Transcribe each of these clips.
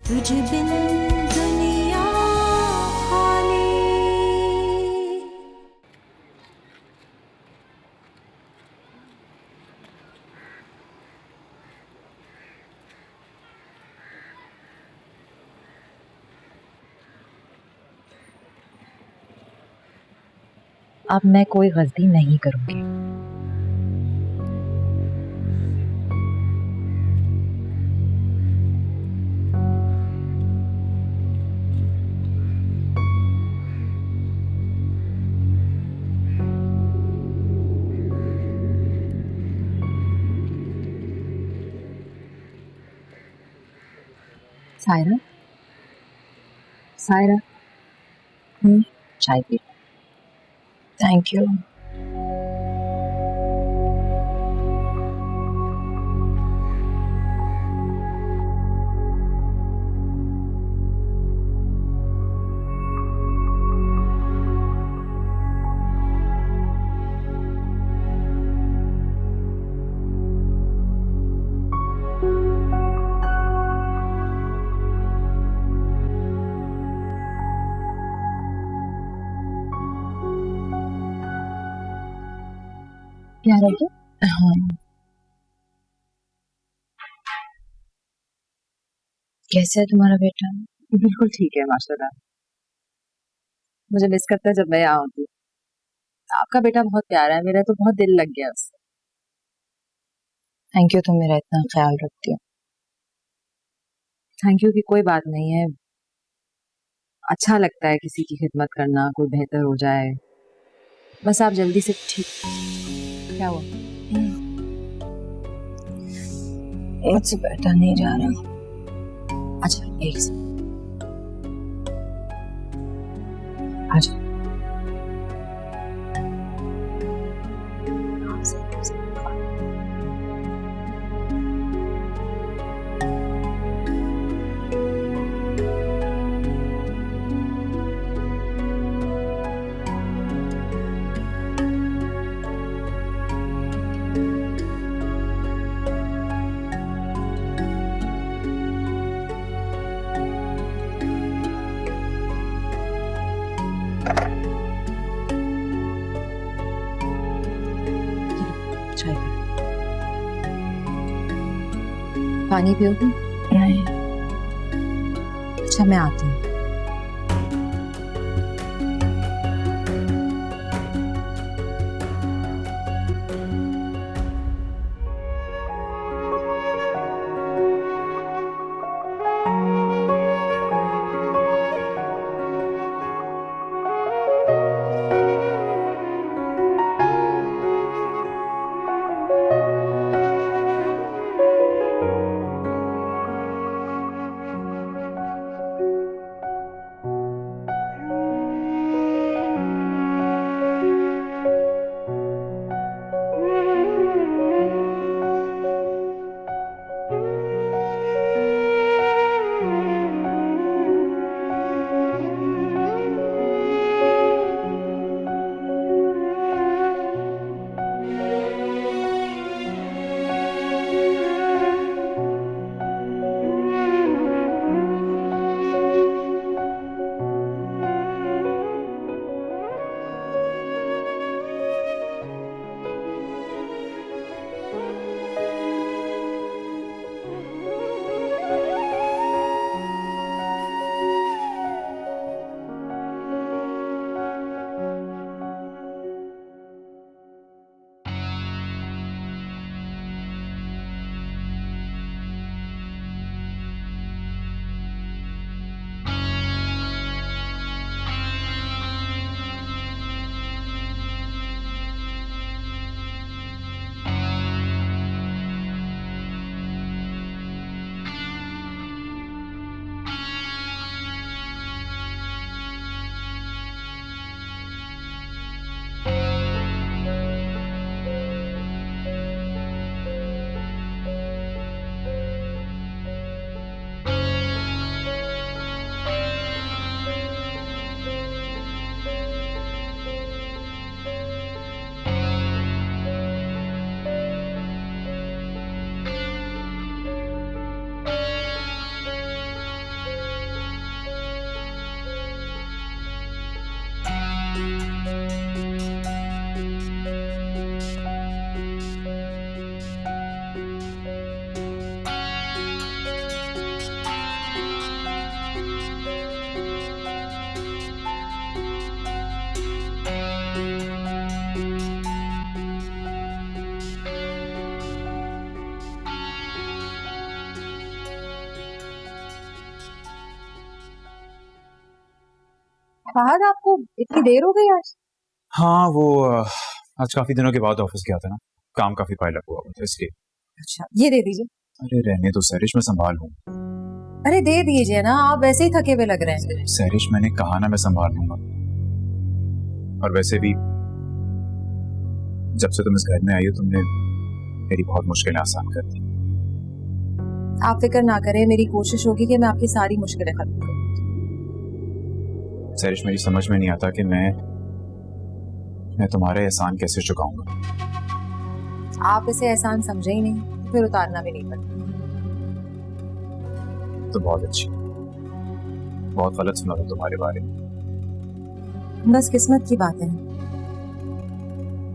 तुझ बिन दुनिया खाली। अब मैं कोई गलती नहीं करूंगी। सायरा, सायरा, चाय पी। Thank you. क्या रह गया? हाँ, कैसे है तुम्हारा बेटा? बिल्कुल ठीक है माशाल्लाह। मुझे मिस करता है जब मैं यहाँ होती हूँ। आपका बेटा बहुत प्यारा है, मेरा तो बहुत दिल लग गया उससे। थैंक यू, तुम मेरा इतना ख्याल रखती हो। थैंक यू की कोई बात नहीं है। अच्छा लगता है किसी की खिदमत करना, कोई बेहतर हो जाए। बस आप जल्दी से ठीक। क्या हुआ? मुझसे बैठा नहीं जा रहा। अच्छा, एक से अच्छा। चाय पी। पानी पियोगी? नहीं। अच्छा, मैं आती हूँ। फहद, आपको इतनी देर हो गई आज? हाँ वो आज काफी दिनों के बाद ऑफिस गया था ना, काम काफी पाइल अप हुआ था इसलिए। अच्छा, ये दे दीजिए। अरे रहने दो सैरिश, मैं संभाल लूँ। अरे दे दीजिए ना, आप वैसे ही थके हुए लग रहे हैं। सैरिश मैंने कहा ना मैं संभाल लूंगा। और वैसे भी जब से तुम इस घर में आई हो तुमने मेरी बहुत मुश्किलें आसान कर दी। आप फिक्र ना करें, मेरी कोशिश होगी कि मैं आपकी सारी मुश्किलें खत्म करूं। सैरिश मेरी समझ में नहीं आता कि मैं तुम्हारे एहसान कैसे चुकाऊंगा। आप इसे एहसान समझे ही नहीं तो फिर उतारना भी नहीं पड़ता। तो बहुत अच्छी, बहुत गलत सुना था तुम्हारे बारे में। बस किस्मत की बात है।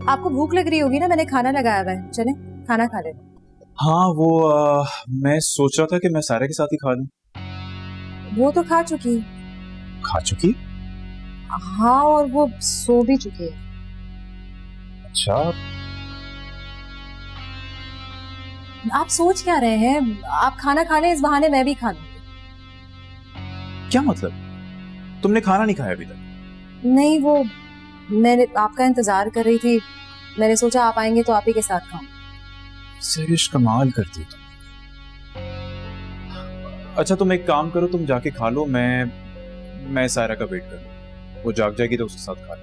आपको भूख लग रही होगी ना, मैंने खाना लगाया हुआ है, चले खाना खा ले। हाँ वो मैं सोच रहा था कि मैं सारा के साथ ही खा लूं। वो तो खा चुकी। खा चुकी? हाँ, और वो सो भी चुकी है। अच्छा, आप सोच क्या रहे हैं? आप खाना खा लें, इस बहाने मैं भी खा लूंगी। क्या मतलब? तुमने खाना नहीं खाया अभी तक? नहीं, वो मैंने आपका इंतजार कर रही थी, मैंने सोचा आप आएंगे तो आप ही के साथ खाऊं। सैरिश कमाल करती हो तुम। अच्छा तुम एक काम करो, तुम जाके खा लो, मैं सायरा का वेट करूं। वो जाग जाएगी तो उसके साथ खा लो।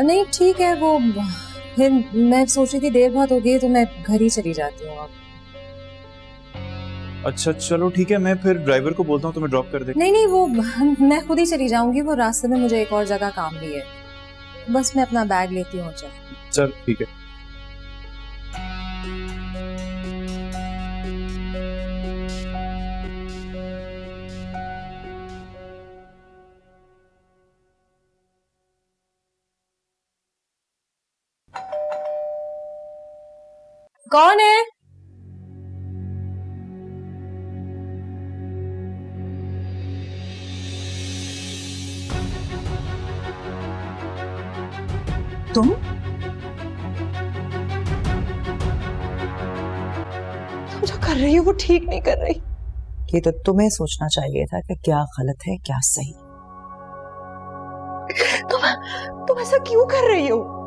नहीं ठीक है, वो फिर मैं सोच रही थी देर बहुत हो गई तो मैं घर ही चली जाती हूँ। अच्छा चलो ठीक है, मैं फिर ड्राइवर को बोलता हूँ तुम्हें ड्रॉप कर दे। नहीं वो मैं खुद ही चली जाऊंगी, वो रास्ते में मुझे एक और जगह काम भी है, बस मैं अपना बैग लेती हूँ। चल ठीक है। कौन है? तुम? तुम जो कर रही हो वो ठीक नहीं कर रही। ये तो तुम्हें सोचना चाहिए था कि क्या गलत है क्या सही। तुम ऐसा क्यों कर रही हो?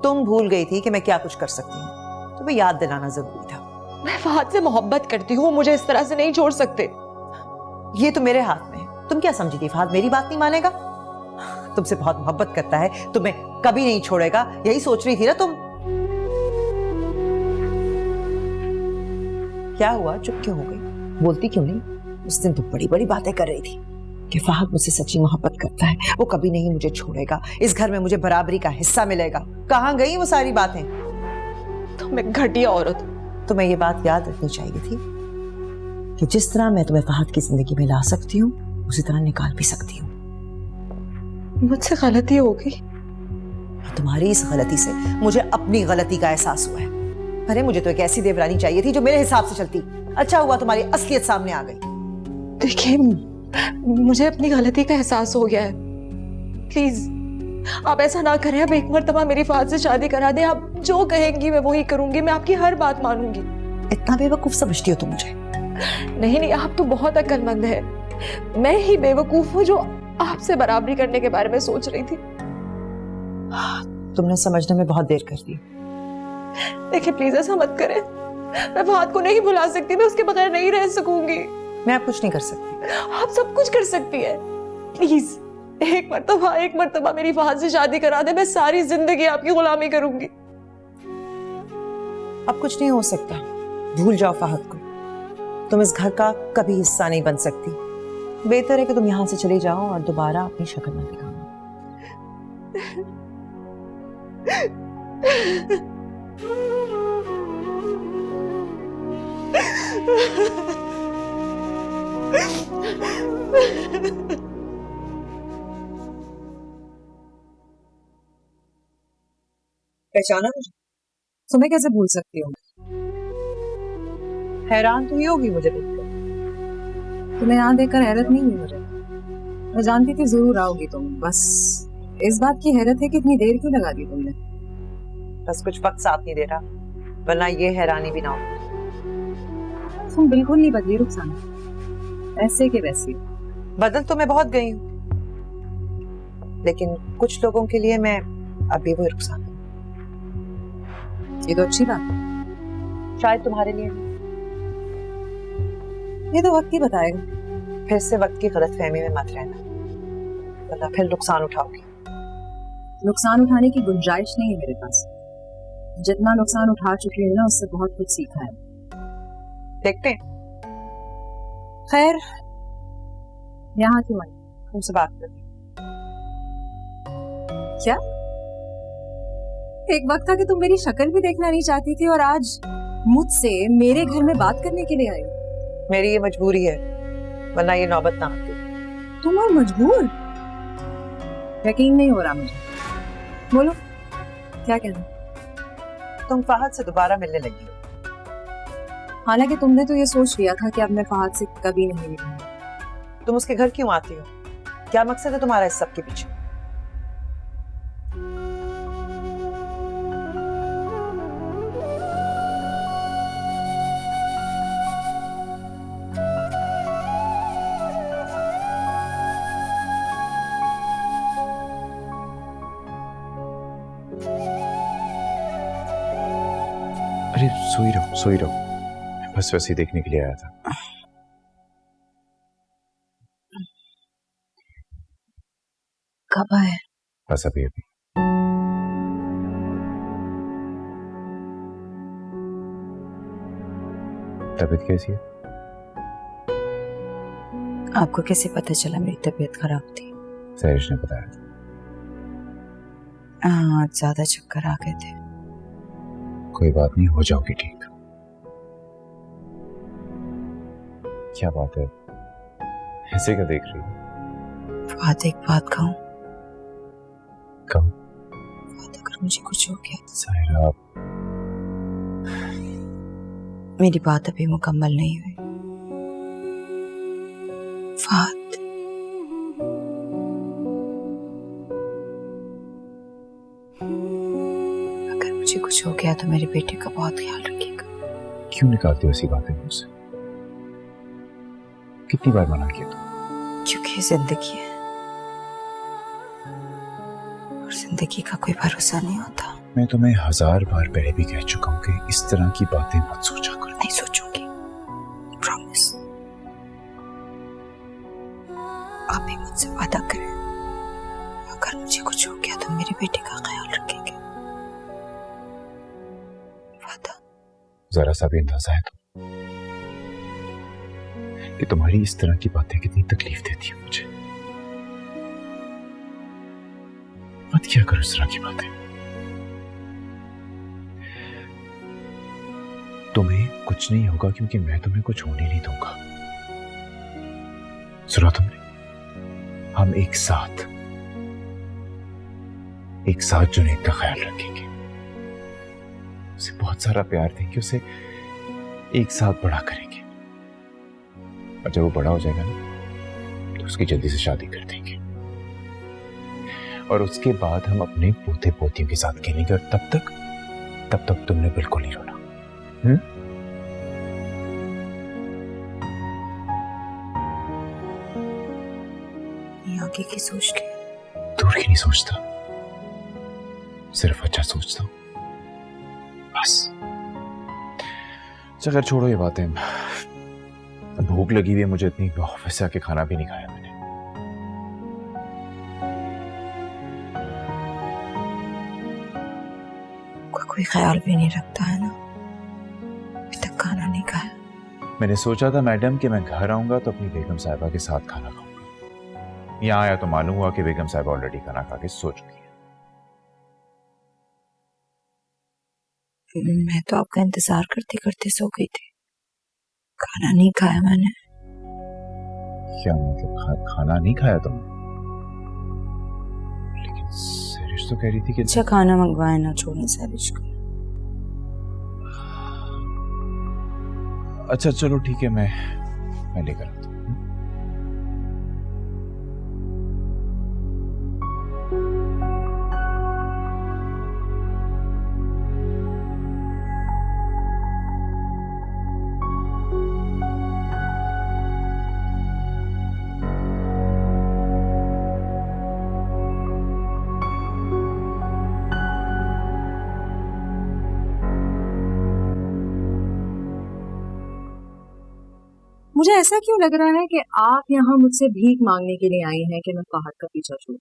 तुम भूल गई थी कि मैं क्या कुछ कर सकती हूँ, तुम्हें याद दिलाना जरूरी था। मैं फहद से मोहब्बत करती हूँ, मुझे इस तरह से नहीं छोड़ सकते। ये तो मेरे हाथ में है। तुम क्या समझी थी फहद मेरी बात नहीं मानेगा? तुमसे बहुत मोहब्बत करता है, तुम्हें कभी नहीं छोड़ेगा, यही सोच रही थी ना तुम? क्या हुआ, चुप क्यों हो गई, बोलती क्यों नहीं? उस दिन तो बड़ी बड़ी बातें कर रही थी कि फहद मुझसे सच्ची मोहब्बत करता है, वो कभी नहीं मुझे छोड़ेगा, इस घर में मुझे बराबरी का हिस्सा मिलेगा। कहाँ गई वो सारी बातें? तुम एक घटिया औरत। तुम्हें ये बात याद रखनी चाहिए थी कि जिस तरह मैं तुम्हें फहद की जिंदगी में ला सकती हूँ उसी तरह निकाल भी सकती हूँ। मुझसे गलती हो गई। तुम्हारी इस गलती से मुझे अपनी गलती का एहसास हुआ है। अरे मुझे तो एक ऐसी देवरानी चाहिए थी जो मेरे हिसाब से चलती। अच्छा हुआ तुम्हारी असलियत सामने आ गई। देखिए, मुझे अपनी गलती का एहसास हो गया है, प्लीज आप ऐसा ना करें। अब एक मर्तबा मेरी फहद से शादी करा दें, आप जो कहेंगी मैं वही करूंगी, मैं आपकी हर बात मानूंगी। इतना बेवकूफ समझती हो तुम मुझे? नहीं, आप तो बहुत अक्लमंद है। मैं ही बेवकूफ हूँ जो आपसे बराबरी करने के बारे में सोच रही थी। तुमने समझने में बहुत देर कर दी। देखिए प्लीज ऐसा मत करें, मैं फहद को नहीं भुला सकती, मैं उसके बगैर नहीं रह सकूंगी। मैं अब कुछ नहीं कर सकती। आप सब कुछ कर सकती है, प्लीज एक मर्तबा मेरी फहद से शादी करा दे, मैं सारी जिंदगी आपकी गुलामी करूंगी। अब कुछ नहीं हो सकता, भूल जाओ फहद को। तुम इस घर का कभी हिस्सा नहीं बन सकती। बेहतर है कि तुम यहाँ से चले जाओ और दोबारा अपनी शक्ल न दिखाना। पहचाना मुझे? तुम्हें कैसे भूल सकती हूँ? हैरान तो ही होगी मुझे देखकर। तुम्हें यहाँ देखकर हैरत नहीं हुई मुझे, मैं जानती थी जरूर आओगी तुम। बस इस बात की हैरत है कि इतनी देर क्यों लगा दी तुमने। बस कुछ वक्त साथ नहीं दे रहा, वरना ये हैरानी भी ना हो। तुम बिल्कुल नहीं बदली रुखसाना, ऐसे के वैसे। बदल तो मैं बहुत गई हूँ, लेकिन कुछ लोगों के लिए मैं अभी वही रुखसाना हूँ। ये तो अच्छी बात है। शायद तुम्हारे लिए नहीं। ये तो वक्त ही बताएगा। फिर से वक्त की गलतफहमी में मत रहना, वरना फिर नुकसान उठाओगी। नुकसान उठाने की गुंजाइश नहीं है मेरे पास। जितना नुकसान उठा चुकी हूँ ना, उससे बहुत कुछ सीखा है। देखते हैं। खैर, यहाँ क्यों आई? तुमसे बात करनी। क्या एक वक्त था कि तुम मेरी शक्ल भी देखना नहीं चाहती थी और आज मुझसे मेरे घर में बात करने के लिए आई? मेरी ये मजबूरी है, वरना ये नौबत ना आती। तुम और मजबूर? यकीन नहीं हो रहा मुझे। बोलो, क्या कहना? तुम फहद से दोबारा मिलने लगी हो। हालांकि तुमने तो ये सोच लिया था कि अब मैं फहद से कभी नहीं मिलूंगी। तुम उसके घर क्यों आती हो? क्या मकसद है तुम्हारा इस सब के पीछे? अरे सोई रहो, बस वैसे ही देखने के लिए आया था। कब आए? बस अभी। तबीयत कैसी है? आपको कैसे पता चला मेरी तबीयत खराब थी? सैरिश ने बताया था। हाँ, ज्यादा चक्कर आ गए थे। कोई बात नहीं, हो जाओगी ठीक। क्या बात है, ऐसे क्या देख रही हो? फहद, एक बात कहूं? कहो। फहद, अगर मुझे कुछ हो गया तो सायरा, मेरी बात अभी मुकम्मल नहीं हुई। फहद, अगर मुझे कुछ हो गया तो मेरे बेटे का बहुत ख्याल रखिएगा। क्यों निकालती हो ऐसी बातें मुझसे? कितनी बार मना किया तुम? क्योंकि ये जिंदगी है और जिंदगी का कोई भरोसा नहीं होता। मैं तुम्हें 1000 बार पहले भी कह चुका हूँ कि इस तरह की बातें मत सोचा करो। नहीं सोचूंगी, प्रॉमिस। आप भी मुझसे वादा करें, अगर मुझे कुछ हो गया तो मेरे बेटे का ख्याल रखेंगे। वादा। जरा सा भी अंदाजा है कि तुम्हारी इस तरह की बातें कितनी तकलीफ देती है मुझे। मत क्या करो इस तरह की बातें। तुम्हें कुछ नहीं होगा क्योंकि मैं तुम्हें कुछ होने नहीं दूंगा। सुना तुमने? हम एक साथ जुनैद का ख्याल रखेंगे, उसे बहुत सारा प्यार देंगे, उसे एक साथ बड़ा करेंगे, और जब वो बड़ा हो जाएगा ना तो उसकी जल्दी से शादी कर देंगे, और उसके बाद हम अपने पोते पोतियों के साथ खेलेंगे, और तब तक तुमने बिल्कुल नहीं रोना। आगे की सोच के दूर की नहीं सोचता, सिर्फ अच्छा सोचता हूं बस। चलो छोड़ो ये बातें, भूख लगी हुई है मुझे इतनी, ऑफिस से आके खाना भी नहीं खाया मैंने। कोई ख्याल भी नहीं रखता है ना, अभी तक खाना नहीं खाया। मैंने सोचा था मैडम कि मैं घर आऊंगा तो अपनी बेगम साहिबा के साथ खाना खाऊंगा। यहाँ आया तो मालूम हुआ कि बेगम साहिबा ऑलरेडी खाना खा के सो चुकी है। मैं तो आपका इंतजार करते करते सो गई थी, खाना नहीं खाया मैंने। क्या मतलब खाना नहीं खाया तुमने? लेकिन सैरिश तो कह रही थी कि अच्छा खाना मंगवाया ना, छोड़ें सैरिश को। अच्छा चलो ठीक है, मैं लेकर आता हूँ। मुझे ऐसा क्यों लग रहा है कि आप यहाँ मुझसे भीख मांगने के लिए आई हैं कि मैं फहद का पीछा छोड़?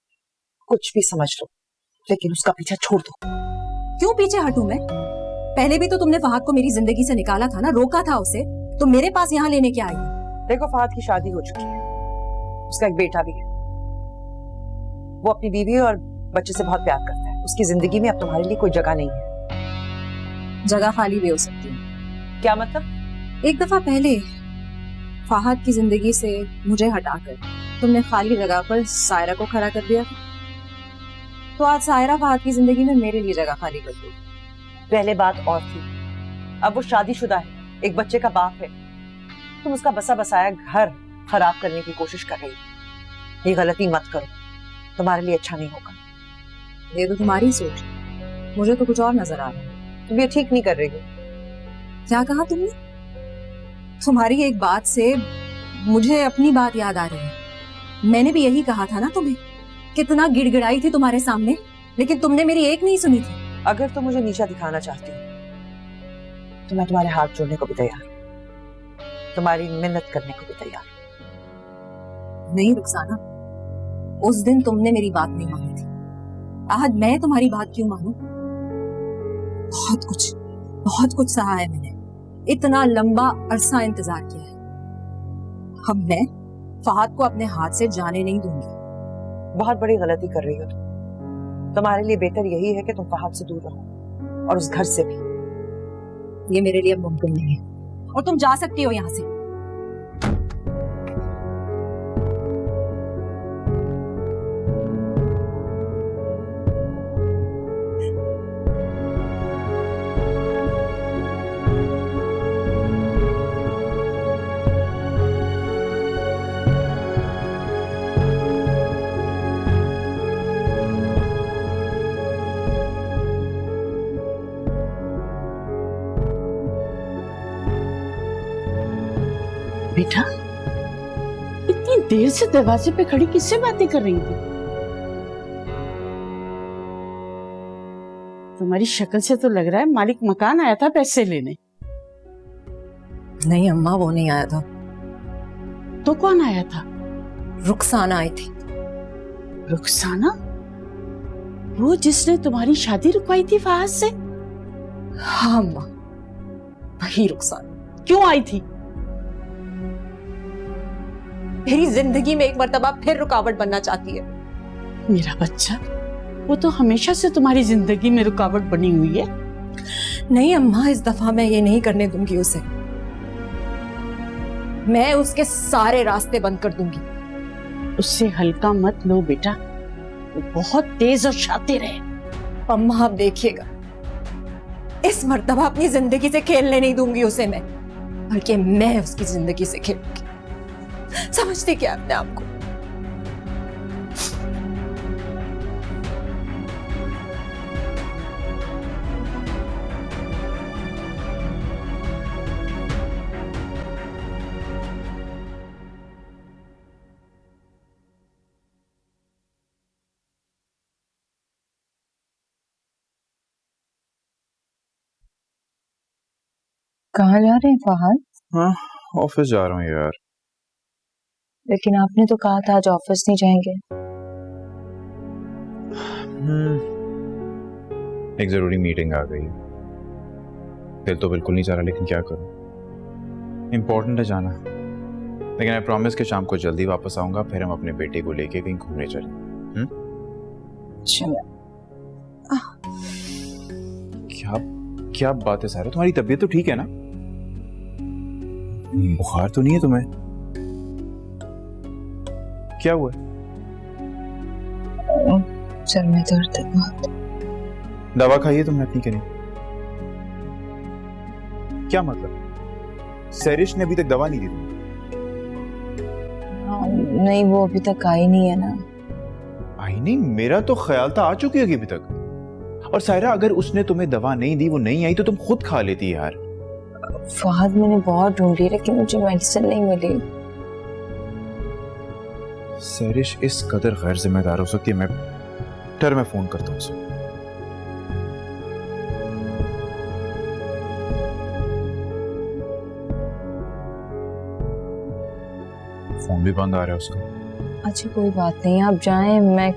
कुछ भी समझ लो, लेकिन उसका पीछा छोड़ दो। क्यों पीछे हटूं मैं? पहले भी तो तुमने फहद को मेरी जिंदगी से निकाला था ना, रोका था उसे, तो मेरे पास यहाँ लेने क्या आई? देखो, फहद की शादी हो चुकी है, उसका एक बेटा भी है, वो अपनी बीवी और बच्चे से बहुत प्यार करता है। उसकी जिंदगी में अब तुम्हारे लिए कोई जगह नहीं है। जगह खाली भी हो सकती है। क्या मतलब? एक दफा पहले फहद की जिंदगी से मुझे हटाकर तुमने खाली जगह पर सायरा को खड़ा कर दिया था, तो आज सायरा फहद की जिंदगी में मेरे लिए जगह खाली कर दी। पहले बात और थी, अब वो शादीशुदा है, एक बच्चे का बाप है। तुम उसका बसा बसाया घर खराब करने की कोशिश कर रही हो। ये गलती मत करो, तुम्हारे लिए अच्छा नहीं होगा। ये तो तुम्हारी सोच, मुझे तो कुछ और नजर आ रहा है। तुम ये ठीक नहीं कर रही हो। क्या कहा तुमने? तुम्हारी एक बात से मुझे अपनी बात याद आ रही है। मैंने भी यही कहा था ना तुम्हें, कितना गिड़गिड़ाई थी तुम्हारे सामने, लेकिन तुमने मेरी एक नहीं सुनी थी। अगर तुम मुझे नीचा दिखाना चाहती हो तो मैं तुम्हारे हाथ जोड़ने को भी तैयार हूं, तुम्हारी मिन्नत करने को भी तैयार हूं। नहीं रुखसाना, उस दिन तुमने मेरी बात नहीं मानी थी, आज मैं तुम्हारी बात क्यों मानूं? बहुत कुछ सहा है मैंने, इतना लंबा अरसा इंतजार किया है। अब मैं फहद को अपने हाथ से जाने नहीं दूंगी। बहुत बड़ी गलती कर रही हो तुम। तुम्हारे लिए बेहतर यही है कि तुम फहद से दूर रहो, और उस घर से भी। ये मेरे लिए मुमकिन नहीं है, और तुम जा सकती हो यहाँ से। बेटा, इतनी देर से दरवाजे पे खड़ी किससे बातें कर रही थी? तुम्हारी शक्ल से तो लग रहा है मालिक मकान आया था पैसे लेने। नहीं अम्मा, वो नहीं आया था। तो कौन आया था? रुखसाना आई थी। रुखसाना? वो जिसने तुम्हारी शादी रुकवाई थी फहद से? हाँ अम्मा, वही रुखसाना। क्यों आई थी? मेरी जिंदगी में एक मर्तबा फिर रुकावट बनना चाहती है। मेरा बच्चा, वो तो हमेशा से तुम्हारी जिंदगी में रुकावट बनी हुई है। नहीं अम्मा, इस दफा मैं ये नहीं करने दूंगी उसे। मैं उसके सारे रास्ते बंद कर दूंगी। उससे हल्का मत लो बेटा, वो बहुत तेज और शातिर है। अम्मा आप देखिएगा, इस मर्तबा अपनी जिंदगी से खेलने नहीं दूंगी उसे मैं, बल्कि मैं उसकी जिंदगी से खेलूंगी। समझते क्या अपने आप को? कहाँ जा रहे हैं फहद? हाँ, ऑफिस जा रहा हूँ यार। लेकिन आपने तो कहा था आज ऑफिस नहीं जाएंगे। एक जरूरी मीटिंग आ गई है, दिल तो बिल्कुल नहीं चाह रहा, लेकिन क्या करूं, इम्पोर्टेंट है जाना। लेकिन आई प्रॉमिस कि शाम को जल्दी वापस आऊंगा, फिर हम अपने बेटे को लेके कहीं घूमने चलें। चलो। क्या क्या बात है सारा, तुम्हारी तबीयत तो ठीक है ना? बुखार तो नहीं है तुम्हें? क्या हुआ? सर में दर्द है बहुत। दवा खाई है तुमने अपनी के नहीं? क्या मतलब? सैरिश ने अभी तक दवा नहीं दी तुम्हें? हाँ, नहीं वो अभी तक आई नहीं है ना। आई नहीं? मेरा तो ख्याल था आ चुकी होगी अभी तक। और सायरा, अगर उसने तुम्हें दवा नहीं दी, वो नहीं आई, तो तुम खुद खा लेती यार। फहद मैंने बहुत ढूंढी लेकिन मुझे मेडिसिन नहीं मिली। सैरिश इस कदर गैर जिम्मेदार हो सकती है? मैं फोन करता हूँ उसे। फोन भी बंद आ रहा है उसका। अच्छा कोई बात नहीं, आप जाएं, मैं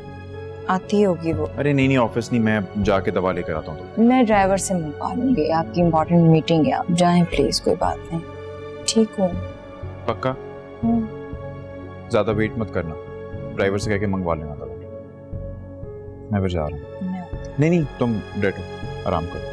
आती होगी वो। अरे नहीं नहीं, ऑफिस नहीं, मैं जाके दवा लेकर आता हूँ। मैं ड्राइवर से मिलवा लूंगी, आपकी इम्पोर्टेंट मीटिंग है, आप जाएं प्लीज, कोई बात नहीं। ठीक हो? पक्का? ज्यादा वेट मत करना, ड्राइवर से कह के मंगवा लेना दवा। मैं फिर जा रहा हूँ। नहीं नहीं, तुम बैठो, आराम करो।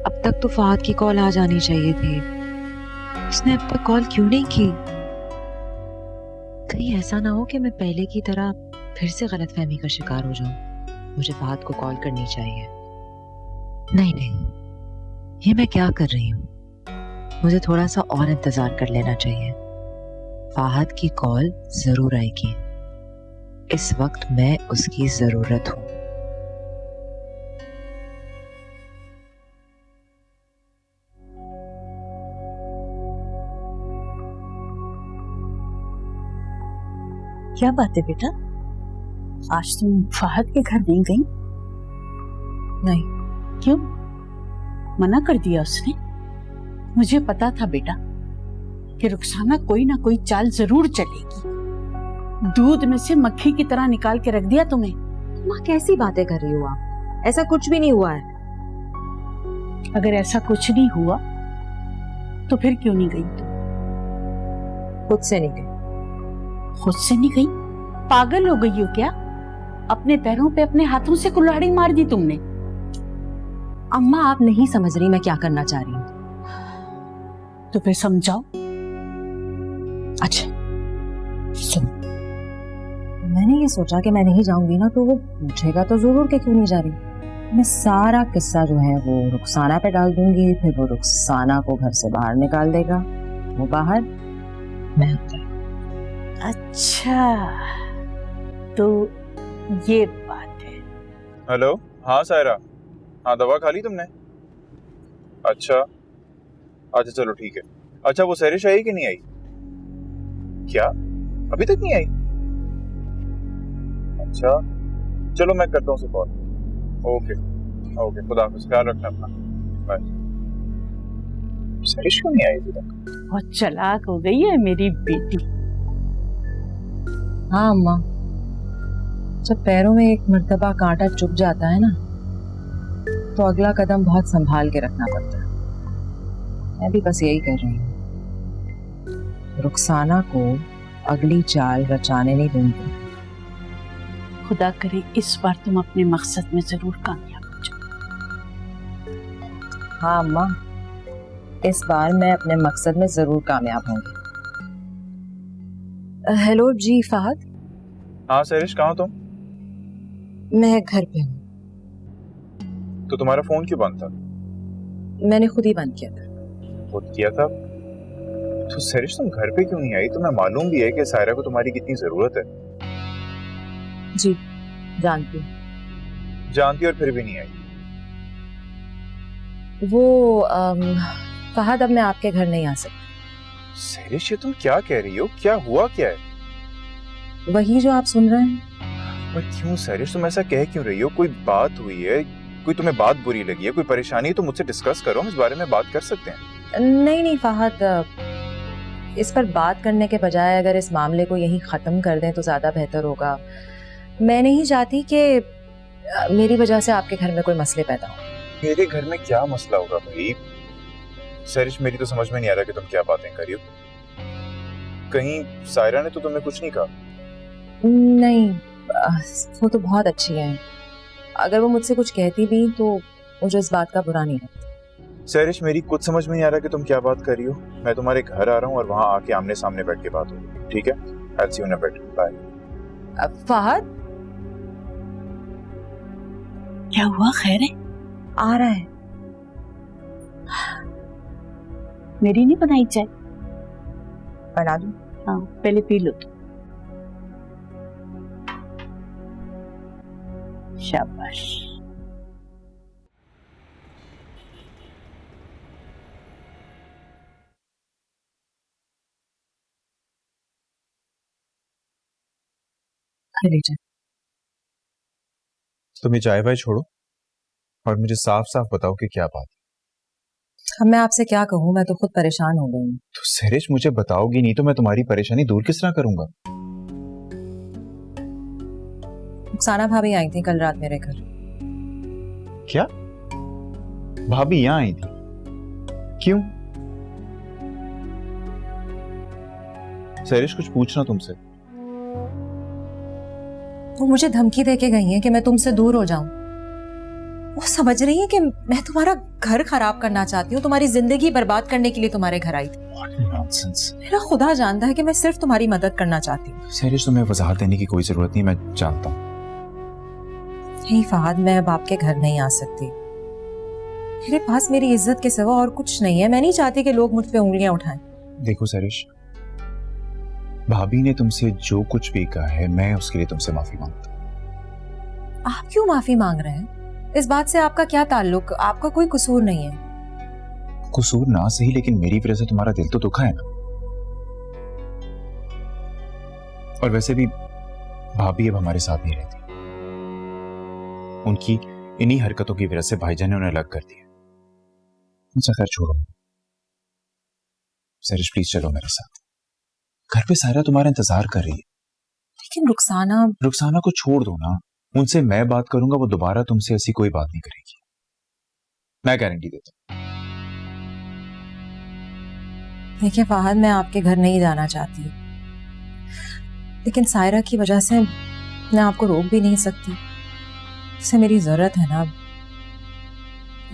अब तक तो फहद की कॉल आ जानी चाहिए थी, उसने अब तक कॉल क्यों नहीं की? कहीं ऐसा ना हो कि मैं पहले की तरह फिर से गलतफहमी का शिकार हो जाऊं। मुझे फहद को कॉल करनी चाहिए। नहीं नहीं, ये मैं क्या कर रही हूँ? मुझे थोड़ा सा और इंतजार कर लेना चाहिए। फहद की कॉल जरूर आएगी, इस वक्त मैं उसकी जरूरत हूँ। क्या बात है बेटा, आज तुम फहद के घर नहीं गई? नहीं। क्यों? मना कर दिया उसने? मुझे पता था बेटा कि रुखसाना कोई ना कोई चाल जरूर चलेगी। दूध में से मक्खी की तरह निकाल के रख दिया तुम्हें। माँ कैसी बातें कर रही हो आप? ऐसा कुछ भी नहीं हुआ है। अगर ऐसा कुछ नहीं हुआ तो फिर क्यों नहीं गई तुम? खुद से नहीं गई। खुद से नहीं गई? पागल हो गई हो क्या? अपने पैरों पे अपने हाथों से कुल्हाड़ी मार दी तुमने। अम्मा आप नहीं समझ रही मैं क्या करना चाह रही हूँ। तो फिर समझाओ। अच्छा सुन, मैंने ये सोचा कि मैं नहीं जाऊंगी ना तो वो पूछेगा तो जरूर कि क्यों नहीं जा रही। मैं सारा किस्सा जो है वो रुखसाना पे डाल दूंगी, फिर वो रुखसाना को घर से बाहर निकाल देगा। वो बाहर, मैं अंदर। अच्छा तो ये बात है। हेलो, हाँ सायरा, हाँ दवा खा ली तुमने? अच्छा अच्छा, चलो ठीक है। अच्छा वो सैरिश आई कि नहीं आई? क्या अभी तक नहीं आई? अच्छा चलो मैं करता हूँ उसे कॉल। ओके ओके, खुदा हाफिज़, ख्याल रखना अपना, बाय। सैरिश क्यों नहीं आई अभी तक? बहुत चालाक हो गई है मेरी बेटी। हाँ अम्मा, जब पैरों में एक मर्तबा कांटा चुभ जाता है ना तो अगला कदम बहुत संभाल के रखना पड़ता है। मैं भी बस यही कर रही हूँ। रुखसाना को अगली चाल रचाने नहीं दूंगी। खुदा करे इस बार तुम अपने मकसद में जरूर कामयाब हो जाओ। हाँ अम्मा, इस बार मैं अपने मकसद में जरूर कामयाब होंगी। हेलो जी फहद। हाँ सैरिश, कहाँ हो तुम? मैं घर पे हूँ। तो तुम्हारा फोन क्यों बंद था? मैंने खुद ही बंद किया था। खुद किया था? तो सैरिश तुम घर पे क्यों नहीं आई? तुम्हें मालूम भी है कि सायरा को तुम्हारी कितनी जरूरत है। जी जानती हूँ। जानती और फिर भी नहीं आई? वो फहद अब मैं आपके घर नहीं आ सकती। सैरिश ये तुम क्या कह रही हो? क्या हुआ क्या है? वही जो आप सुन रहे हैं। पर क्यों सैरिश, तुम ऐसा कह क्यों रही हो? कोई बात हुई है? कोई तुम्हें बात बुरी लगी है? कोई परेशानी है तो मुझसे डिस्कस करो, हम इस बारे में बात कर सकते हैं। नहीं नहीं फहद, इस पर बात करने के बजाय अगर इस मामले को यहीं खत्म कर दें तो ज्यादा बेहतर होगा। मैं नहीं चाहती कि मेरी वजह से आपके घर में कोई मसले पैदा हो। मेरे घर में क्या मसला होगा भाई? सैरिश मेरी तो समझ में नहीं आ रहा कि तुम क्या बातें कर रही हो। कहीं सायरा ने तो तुम्हें कुछ नहीं कहा? नहीं, वो तो बहुत अच्छी है। अगर वो मुझसे कुछ कहती भी तो मुझे इस बात का बुरा नहीं लगता। सैरिश मेरी कुछ समझ में नहीं आ रहा कि तुम क्या बात कर रही हो। मैं तुम्हारे घर आ रहा हूँ और वहां आके आमने सामने बैठ के बात होगी, ठीक है? I'll see you in a bit. Bye. Fahad क्या हुआ? खैर है? आ रहा है। मेरी नहीं बनाई चाय? बना दूं? हाँ पहले पी लो तुम। शाबाश। ले लीजिए। तुम ये चाय वाय छोड़ो और मुझे साफ साफ बताओ कि क्या बात है। अब मैं आपसे क्या कहूँ, मैं तो खुद परेशान हो गई हूँ। तो सहरिश मुझे बताओगी नहीं तो मैं तुम्हारी परेशानी दूर किस तरह करूंगा? रुखसाना भाभी आई थी कल रात मेरे घर। क्या? भाभी यहाँ आई थी? क्यों? सहरिश कुछ पूछना तुमसे। वो मुझे धमकी दे के गई है कि मैं तुमसे दूर हो जाऊं। वो समझ रही है कि मैं तुम्हारा घर खराब करना चाहती हूँ, तुम्हारी जिंदगी बर्बाद करने के लिए तुम्हारे घर आई थी। नॉनसेंस। मेरा खुदा जानता है कि मैं सिर्फ तुम्हारी मदद करना चाहती हूँ। सहरिश तुम्हें वजाहत देने की कोई जरूरत नहीं, मैं जानता हूँ। नहीं फहद, मैं अब आपके घर नहीं आ सकती। मेरे पास मेरी इज्जत के सिवा और कुछ नहीं है। मैं नहीं चाहती कि लोग मुझ पे उंगलियां उठाएं। देखो सहरिश, भाभी ने तुमसे जो कुछ भी कहा है मैं उसके लिए तुमसे माफी मांगता हूँ। आप क्यों माफी मांग रहे हैं? इस बात से आपका क्या ताल्लुक? आपका कोई कसूर नहीं है। कसूर ना सही, लेकिन मेरी वजह से तुम्हारा दिल तो दुखा है ना। और वैसे भी भाभी अब हमारे साथ नहीं रहती। उनकी इन्हीं हरकतों की वजह से भाईजान ने उन्हें अलग कर दिया। अच्छा खैर छोड़ो, सहरिश प्लीज चलो मेरे साथ। घर पे सारा तुम्हारा इंतजार कर रही है। लेकिन रुखसाना को छोड़ दो ना, उनसे मैं बात करूंगा, वो दोबारा तुमसे ऐसी कोई बात नहीं करेगी, मैं गारंटी देता हूं। देखिए फहद, मैं आपके घर नहीं जाना चाहती, लेकिन सायरा की वजह से मैं आपको रोक भी नहीं सकती। उसे मेरी जरूरत है ना,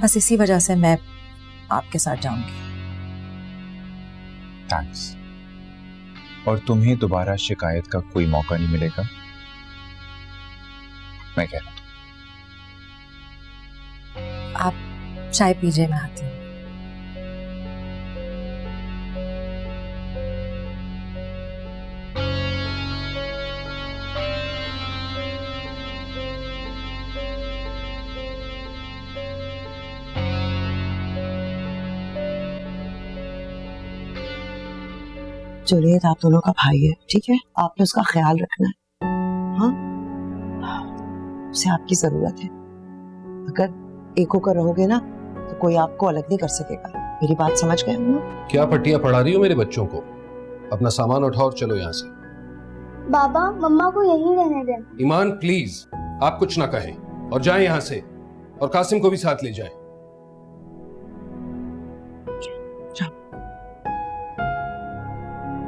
बस इसी वजह से मैं आपके साथ जाऊंगी। थैंक्स। और तुम्हें दोबारा शिकायत का कोई मौका नहीं मिलेगा, मैं कह रहा हूं। आप चाय पीजिए, मैं आती हूँ। जुनेद आप दोनों का भाई है, ठीक है? आपने उसका ख्याल रखना है। हाँ, उसे आपकी जरूरत है। अगर एक होकर रहोगे ना तो कोई आपको अलग नहीं कर सकेगा। मेरी बात समझ गए हो ना? क्या पट्टियां पढ़ा रही हो मेरे बच्चों को? अपना सामान उठाओ और चलो यहाँ से। बाबा मम्मा को यहीं रहने दें। ईमान प्लीज, आप कुछ ना कहें और जाएं यहाँ से, और कासिम को भी साथ ले जाएं।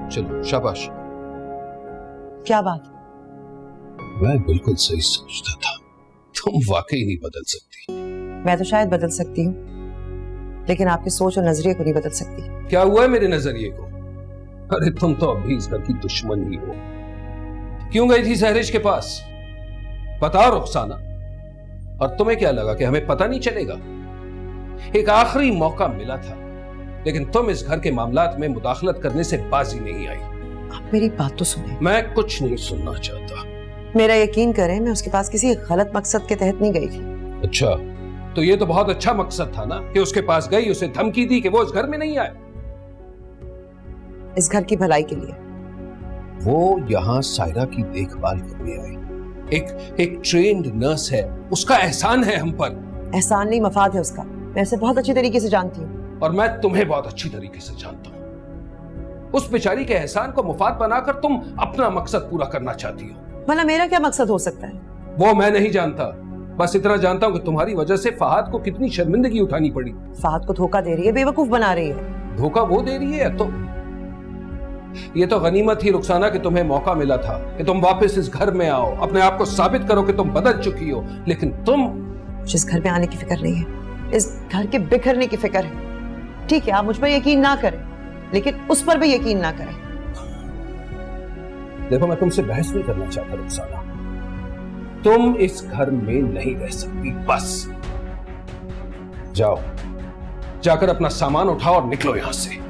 चलो शाबाश। क्या बात? मैं बिल्कुल सही सोचता था, तुम वाकई नहीं बदल सकती। मैं तो शायद बदल सकती हूँ, लेकिन आपके सोच और नजरिए को नहीं बदल सकती। क्या हुआ है मेरे नजरिए को? अरे तुम तो अभी इस घर की दुश्मन ही हो। क्यों गई थी सहरिश के पास? बताओ रुखसाना। और तुम्हें क्या लगा कि हमें पता नहीं चलेगा? एक आखिरी मौका मिला था, लेकिन तुम इस घर के मामलात में मुदाखलत करने से बाजी नहीं आई। आप मेरी बात तो सुने। मैं कुछ नहीं सुनना चाहता। मेरा यकीन करें, मैं उसके पास किसी गलत मकसद के तहत नहीं गई थी। अच्छा, तो ये तो बहुत अच्छा मकसद था ना कि उसके पास गई, उसे धमकी दी कि वो इस घर में नहीं आए। इस घर की भलाई के लिए। वो यहाँ सायरा की देखभाल करने आई। एक ट्रेन्ड नर्स है, उसका एहसान है हम पर। एहसान नहीं, मफाद है उसका। मैं इसे बहुत अच्छी तरीके से जानती हूँ। और मैं तुम्हें बहुत अच्छी तरीके से जानता हूँ। उस बेचारी के एहसान को मुफाद बनाकर तुम अपना मकसद पूरा करना चाहती हो। भला मेरा क्या मकसद हो सकता है? वो मैं नहीं जानता, बस इतना जानता हूँ कि तुम्हारी वजह से फहद को कितनी शर्मिंदगी उठानी पड़ी। फहद को धोखा दे रही है, बेवकूफ बना रही है। धोखा वो दे रही है? तो ये तो गनीमत ही रुखसाना कि तुम्हें मौका मिला था कि तुम वापस इस घर में आओ, अपने आप को साबित करो कि तुम बदल चुकी हो। लेकिन तुम, जिस घर में आने की फिक्र नहीं है, इस घर के बिखरने की फिक्र है। ठीक है, आप मुझ पर यकीन ना करें, लेकिन उस पर भी यकीन ना करें। देखो, मैं तुमसे बहस नहीं करना चाहता रुखसाना। तुम इस घर में नहीं रह सकती, बस जाओ, जाकर अपना सामान उठाओ और निकलो यहां से।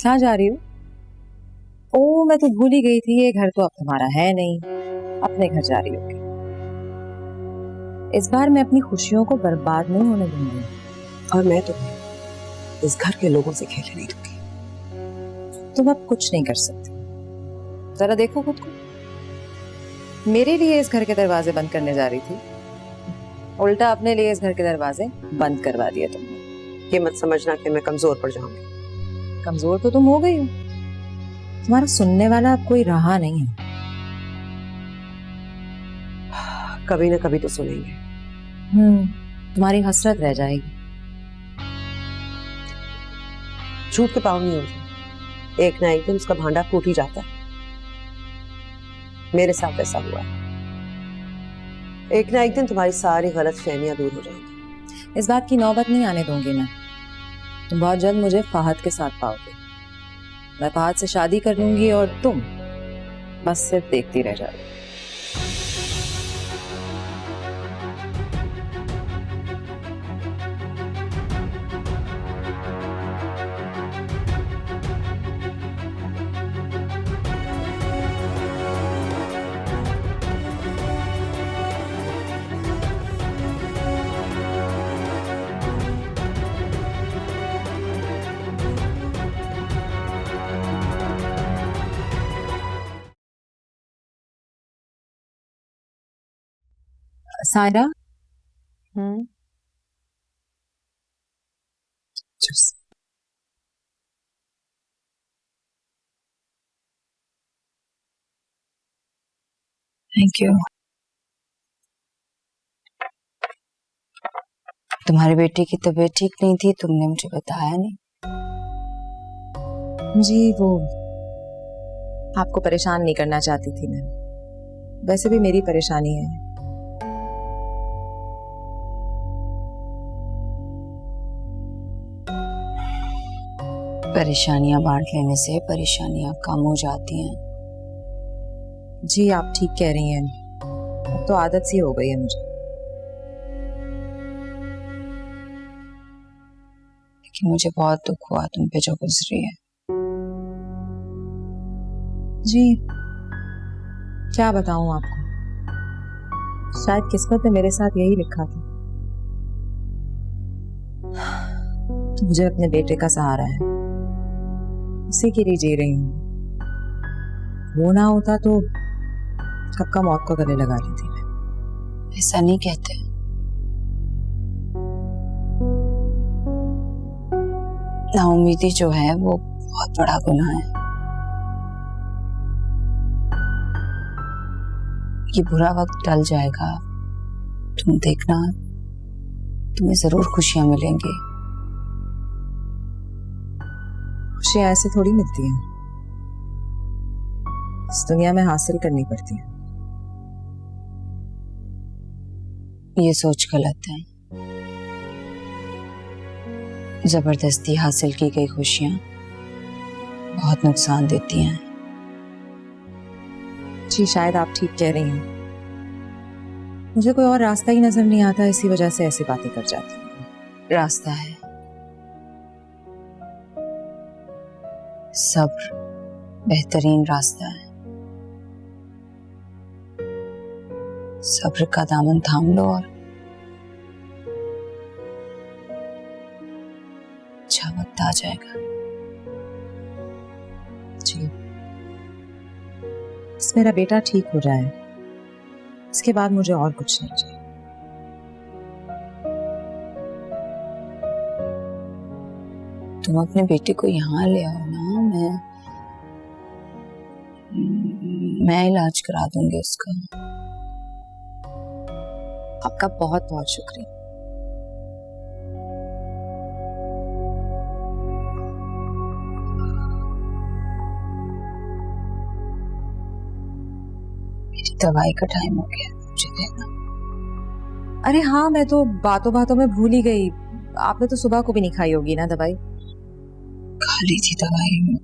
कहाँ जा रही हो? ओ मैं तो भूल ही गई थी, ये घर तो अब तुम्हारा है नहीं, अपने घर जा रही होगी। इस बार मैं अपनी खुशियों को बर्बाद नहीं होने दूंगी। और मैं तुम्हें इस घर के लोगों से खेलने नहीं दूंगी। तुम अब कुछ नहीं कर सकती। जरा देखो खुद को, मेरे लिए इस घर के दरवाजे बंद करने जा रही थी, उल्टा अपने लिए इस घर के दरवाजे बंद करवा दिए तुमने। ये मत समझना कि मैं कमजोर पड़ जाऊंगी। कमजोर तो तुम हो गई हो, तुम्हारा सुनने वाला अब कोई रहा नहीं है। कभी ना कभी तो सुनेंगे। तुम्हारी हसरत रह जाएगी। झूठ के पाँव नहीं होते, एक ना एक दिन उसका भांडा फूट ही जाता है। मेरे साथ ऐसा हुआ है। एक ना एक दिन तुम्हारी सारी गलत फहमियां दूर हो जाएंगी। इस बात की नौबत नहीं आने दूंगी मैं। तुम बहुत जल्द मुझे फहद के साथ पाओगे। मैं फहद से शादी कर लूंगी और तुम बस सिर्फ देखती रह जाओगी। Saira, thank you. तुम्हारे बेटे की तबीयत ठीक नहीं थी, तुमने मुझे बताया नहीं। जी वो आपको परेशान नहीं करना चाहती थी मैं, वैसे भी मेरी परेशानी है। परेशानियां बांट लेने से परेशानियां कम हो जाती हैं। जी आप ठीक कह रही हैं, अब तो आदत सी हो गई है मुझे। लेकिन मुझे बहुत दुख हुआ तुम पे जो गुजरी है। जी क्या बताऊं आपको, शायद किस्मत ने मेरे साथ यही लिखा था। तो मुझे अपने बेटे का सहारा है, उसी के लिए जी रही हूँ। वो ना होता तो कब का मौत को गले लगा ली थी मैं। ऐसा नहीं कहते। नाउम्मीदी जो है वो बहुत बड़ा गुनाह है। ये बुरा वक्त टल जाएगा, तुम देखना, तुम्हें जरूर खुशियां मिलेंगी। खुशियां ऐसे थोड़ी मिलती हैं, इस दुनिया में हासिल करनी पड़ती है। ये सोच गलत है। जबरदस्ती हासिल की गई खुशियां बहुत नुकसान देती हैं। जी शायद आप ठीक कह रही हैं, मुझे कोई और रास्ता ही नजर नहीं आता, इसी वजह से ऐसी बातें कर जाती हूँ। रास्ता है सब्र, बेहतरीन रास्ता है। सब्र का दामन थाम लो और अच्छा वक्त आ जाएगा। जी बस मेरा बेटा ठीक हो जाए, इसके बाद मुझे और कुछ नहीं चाहिए। तुम अपने बेटे को यहाँ ले आओ ना, मैं इलाज करा दूंगी उसका। आपका बहुत बहुत शुक्रिया। मेरी दवाई का टाइम हो गया, मुझे देना। अरे हाँ, मैं तो बातों बातों में भूल ही गई, आपने तो सुबह को भी नहीं खाई होगी ना दवाई। खा ली थी दवाई में।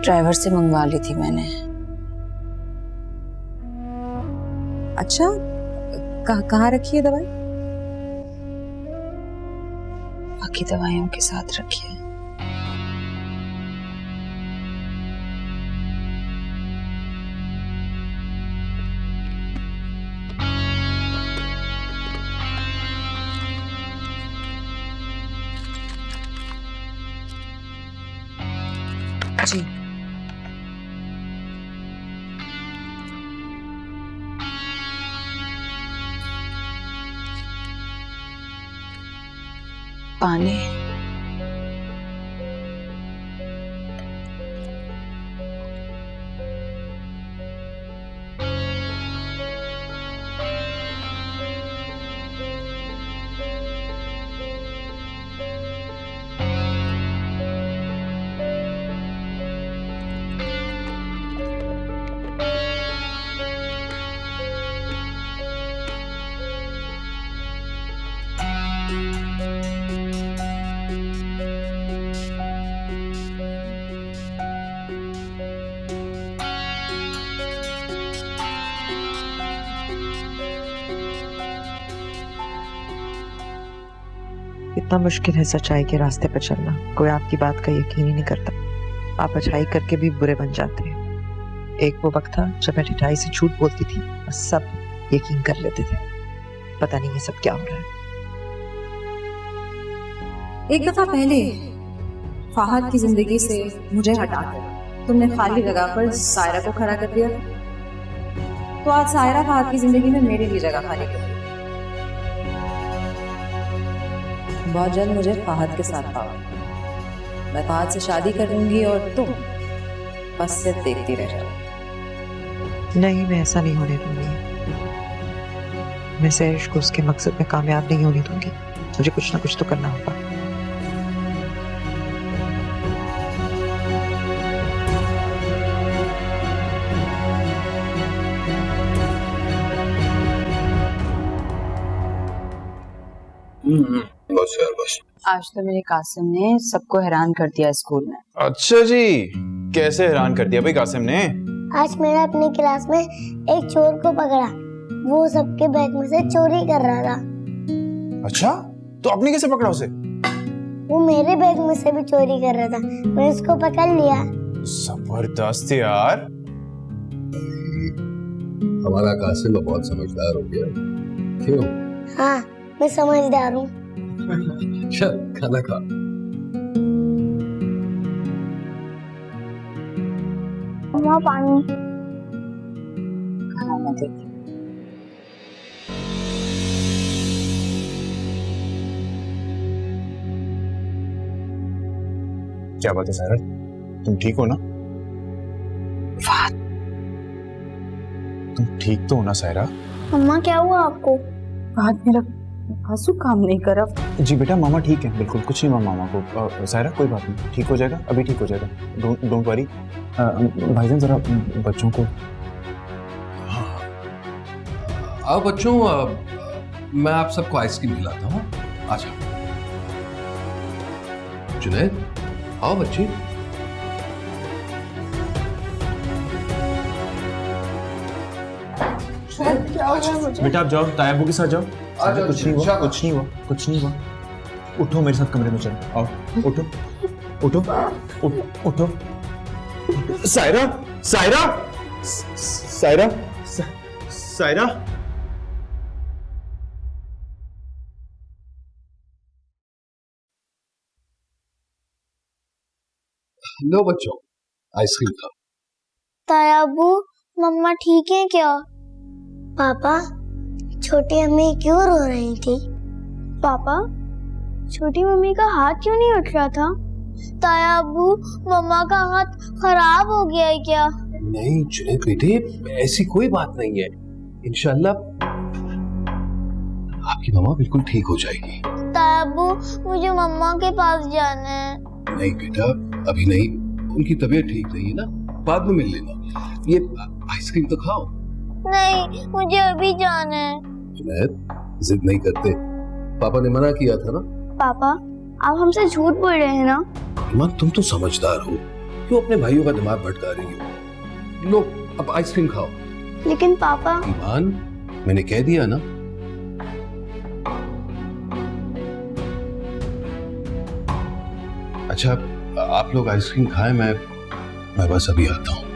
ड्राइवर से मंगवा ली थी मैंने। अच्छा कहाँ रखी है दवाई? बाकी दवाइयों के साथ रखिए। जी पानी। इतना मुश्किल है सच्चाई के रास्ते पर चलना। कोई आपकी बात का यकीन ही नहीं करता। आप अच्छाई करके भी बुरे बन जाते हैं। एक वो वक्त था जब मैं ढिठाई से झूठ बोलती थी और सब यकीन कर लेते थे। पता नहीं ये सब क्या हो रहा है। एक दफा पहले फाहद की जिंदगी से मुझे हटाकर तुमने खाली जगह पर सायरा को खड़ा कर दिया था। तो आज सायरा फाहद की जिंदगी में मेरे लिए जगह खाली कर दी। बहुत जल्द मुझे फाहद के साथ पाओ। मैं फाहद से शादी कर लूंगी और तुम बस सिर्फ देखती रह जाओ। नहीं, मैं ऐसा नहीं होने दूंगी। मैं सहरिश को उसके मकसद में कामयाब नहीं होने दूंगी। मुझे कुछ ना कुछ तो करना होगा। बस यार बस। आज तो मेरे कासिम ने सबको हैरान कर दिया स्कूल में। अच्छा जी, कैसे हैरान कर दिया भाई कासिम ने? आज मैंने अपनी क्लास में एक चोर को पकड़ा। वो सबके बैग में से चोरी कर रहा था। अच्छा, तो आपने कैसे पकड़ा उसे? वो मेरे बैग में से भी चोरी कर रहा था। मैं उसको पकड़ लिया। जबरदस्त यार। हमारा कासिम तो बहुत समझदार हो गया। क्यों? हाँ, मैं समझदार हूँ। चल खाना खा। मम्मा पानी। खाना मैं देती हूँ। क्या बात है सायरा, तुम ठीक हो ना? फाहद, तुम ठीक तो हो ना सायरा? मम्मा क्या हुआ आपको? फाहद मेरा आंसू काम नहीं कर रहा। जी बेटा, मामा ठीक है, बिल्कुल कुछ नहीं हुआ मामा को। सायरा कोई बात नहीं, ठीक हो जाएगा, अभी ठीक हो जाएगा। Don't worry. भाईजान जरा बच्चों को। आओ बच्चों, मैं आप सबको आइसक्रीम खिलाता हूँ। आ जाओ। जुनैद, आओ बच्चे। बेटा आप जाओ, तायाबू के साथ जाओ। कुछ नहीं हुआ, कुछ नहीं हुआ, कुछ नहीं हुआ। उठो मेरे साथ कमरे में चलो। आओ, उठो उठो उठो। सायरा, सायरा, सायरा, सायरा। लो बच्चों, आइसक्रीम खाओ। तायाबू, मम्मा ठीक है क्या? पापा, छोटी मम्मी क्यों रो रही थी? पापा, छोटी मम्मी का हाथ क्यों नहीं उठ रहा था? तायाबू, मम्मा का हाथ खराब हो गया है क्या? नहीं जुनैद बेटे, ऐसी कोई बात नहीं है। इंशाल्लाह आपकी मम्मा बिल्कुल ठीक हो जाएगी। तायाबू, मुझे मम्मा के पास जाना है। नहीं बेटा, अभी नहीं, उनकी तबीयत ठीक नहीं है ना, बाद में मिल लेना। ये आइसक्रीम तो खाओ। नहीं, मुझे अभी जाना है। जुनैद, जिद नहीं करते, पापा ने मना किया था ना। पापा, आप हमसे झूठ बोल रहे हैं ना? ईमान, तुम तो समझदार हो, क्यों अपने भाइयों का दिमाग भटका रही हो? लो अब आइसक्रीम खाओ। लेकिन पापा। ईमान, मैंने कह दिया ना। अच्छा आप लोग आइसक्रीम खाएं, मैं बस अभी आता हूँ।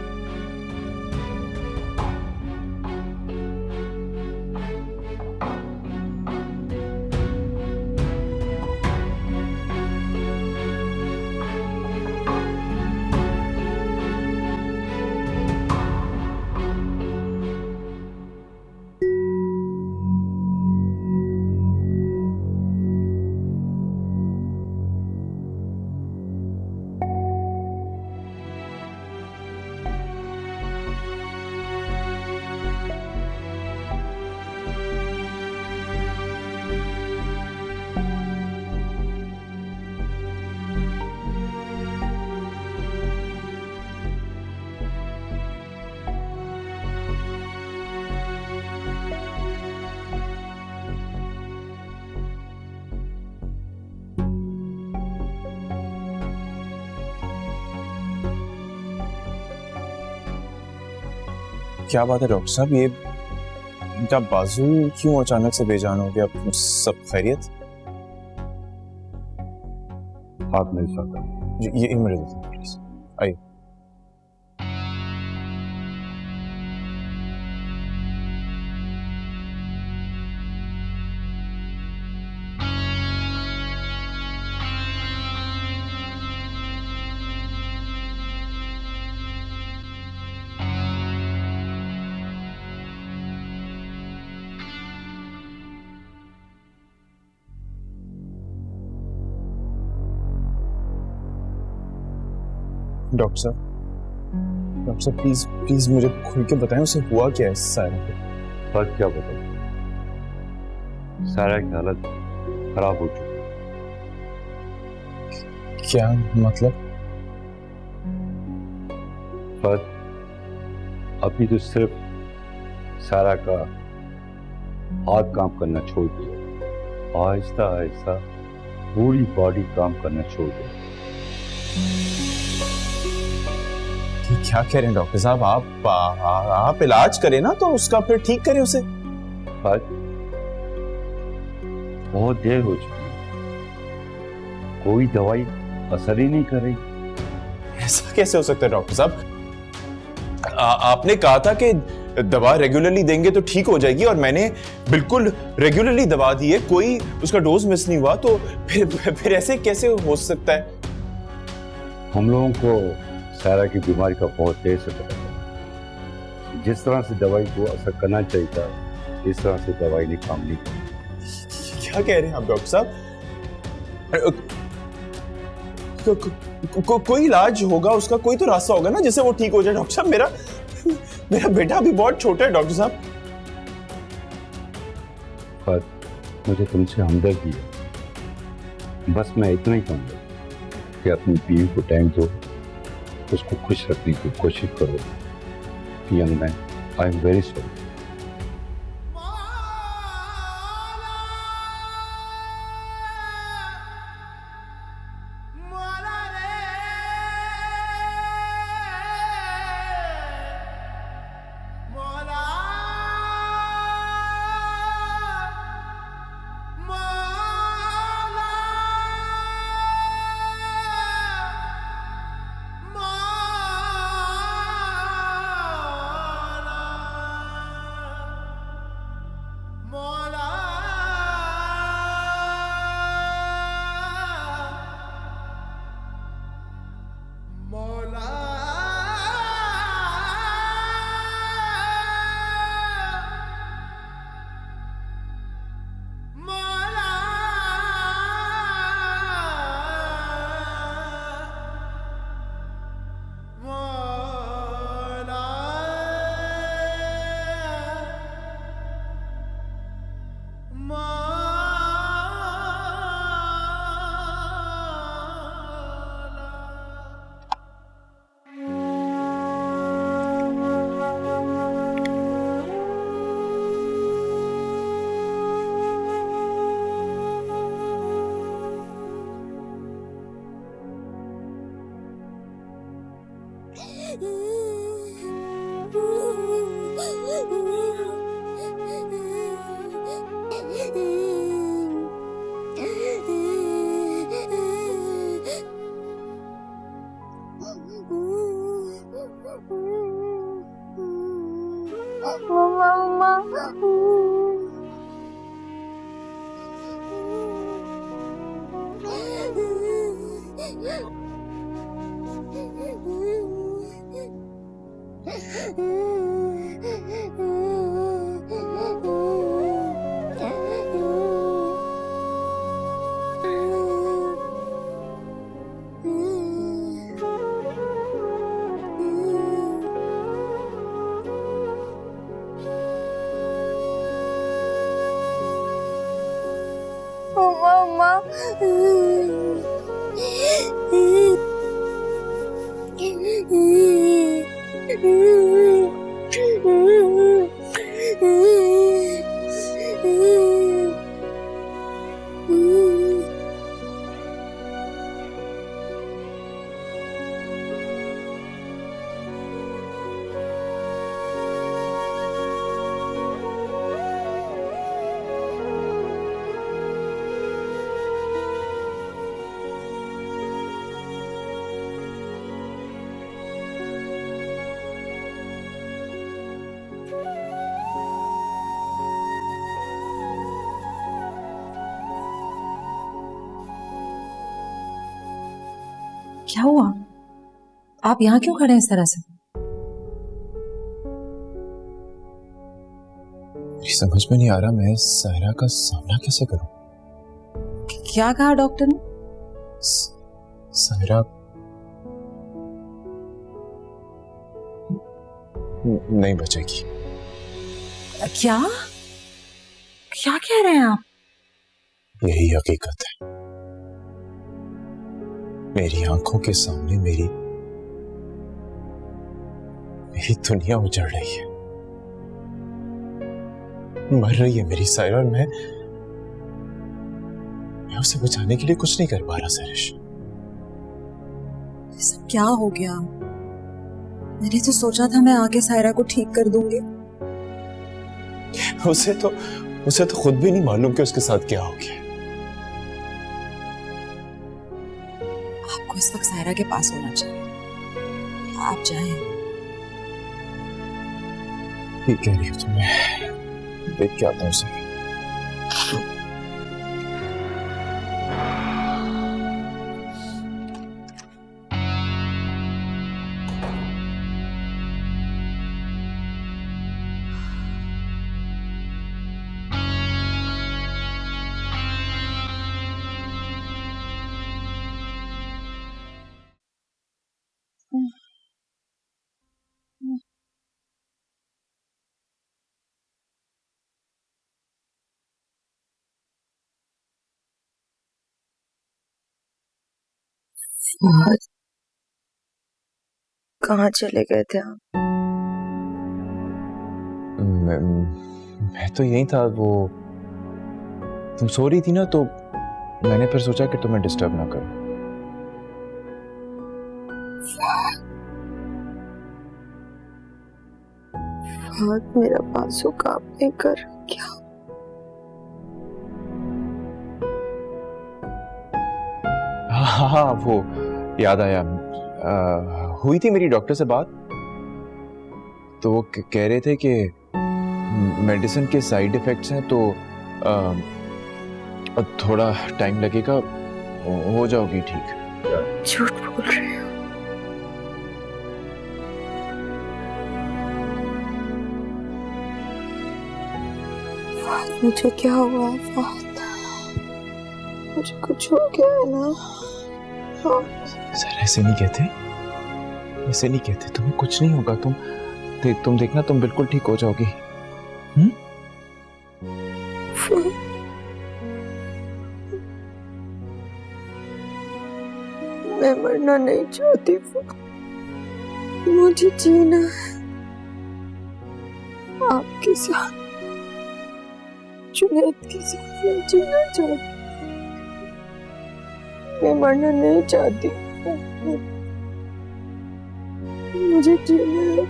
क्या बात है डॉक्टर साहब, ये इनका बाजू क्यों अचानक से बेजान हो गया? सब खैरियत? हाथ मेरे साथ है। ये मेरे दोस्त प्लीज आइए। डॉक्टर साहब प्लीज प्लीज मुझे खुल के बताएं, उसे हुआ क्या है सायरा को? पर क्या बताऊं, सायरा की हालत खराब हो चुकी है। क्या मतलब? पर अभी तो सिर्फ सायरा का हाथ काम करना छोड़ दिया, आहिस्ता आहिस्ता पूरी बॉडी काम करना छोड़ दिया। क्या कह रहे हैं डॉक्टर साहब? आप इलाज करें ना, तो उसका फिर ठीक करें उसे। पर बहुत देर हो चुकी है, कोई दवाई असर ही नहीं कर रही। ऐसा कैसे हो सकता है डॉक्टर साहब? आपने कहा था कि दवा रेगुलरली देंगे तो ठीक हो जाएगी, और मैंने बिल्कुल रेगुलरली दवा दी है, कोई उसका डोज मिस नहीं हुआ, तो फिर ऐसे कैसे हो सकता है? हम लोगों को सायरा की बीमारी का बहुत देर से पता था। जिस तरह से दवाई को असर करना चाहिए था, इस तरह से दवाई ने काम नहीं किया। क्या कह रहे हैं आप डॉक्टर साहब? कोई इलाज होगा उसका, कोई तो रास्ता होगा ना जिससे वो ठीक हो जाए डॉक्टर साहब। मेरा बेटा अभी बहुत छोटा है डॉक्टर साहब। पर मुझे तुमसे हमदर्दी है, बस मैं इतना ही कहूंगा कि अपनी बीवी को टाइम दो, उसको खुश रखने की कोशिश करो। Young man, I am very sorry. क्या हुआ? आप यहाँ क्यों खड़े हैं इस तरह से? मेरी समझ में नहीं आ रहा मैं सायरा का सामना कैसे करूं। क्या कहा डॉक्टर ने? सायरा नहीं बचेगी। क्या क्या कह रहे हैं आप? यही हकीकत है। मेरी आंखों के सामने मेरी दुनिया उजड़ रही है, मर रही है मेरी सायरा, और मैं उसे बचाने के लिए कुछ नहीं कर पा रहा। सरिश, सब क्या हो गया? मैंने तो सोचा था मैं आके सायरा को ठीक कर दूंगी। उसे तो खुद भी नहीं मालूम कि उसके साथ क्या हो गया। आपको इस वक्त सायरा के पास होना चाहिए। आप जाएं। ठीक कह रही हो तुम, मैं देख के आता हूँ उसे। कहाँ चले गए थे आप? मैं तो यही था। वो तुम सो रही थी ना, तो मैंने फिर सोचा कि तुम्हें डिस्टर्ब ना करूं। हाथ मेरा बाजू कांपने कर क्या? हाँ, वो याद आया। हुई थी मेरी डॉक्टर से बात, तो वो कह रहे थे कि मेडिसिन के साइड इफेक्ट्स हैं, तो थोड़ा टाइम लगेगा, हो जाओगी ठीक। झूठ बोल रहे हो। फात, मुझे क्या हुआ है? फात, मुझे कुछ हो गया है ना? सर ऐसे नहीं कहते, ऐसे नहीं कहते। तुम्हें कुछ नहीं होगा। तुम देखना, तुम बिल्कुल ठीक हो जाओगी। मैं मरना नहीं चाहती, मुझे जीना है आपके साथ, जुनैद के साथ मैं जीना चाहती। मैं मरना नहीं चाहती, मुझे जीना है।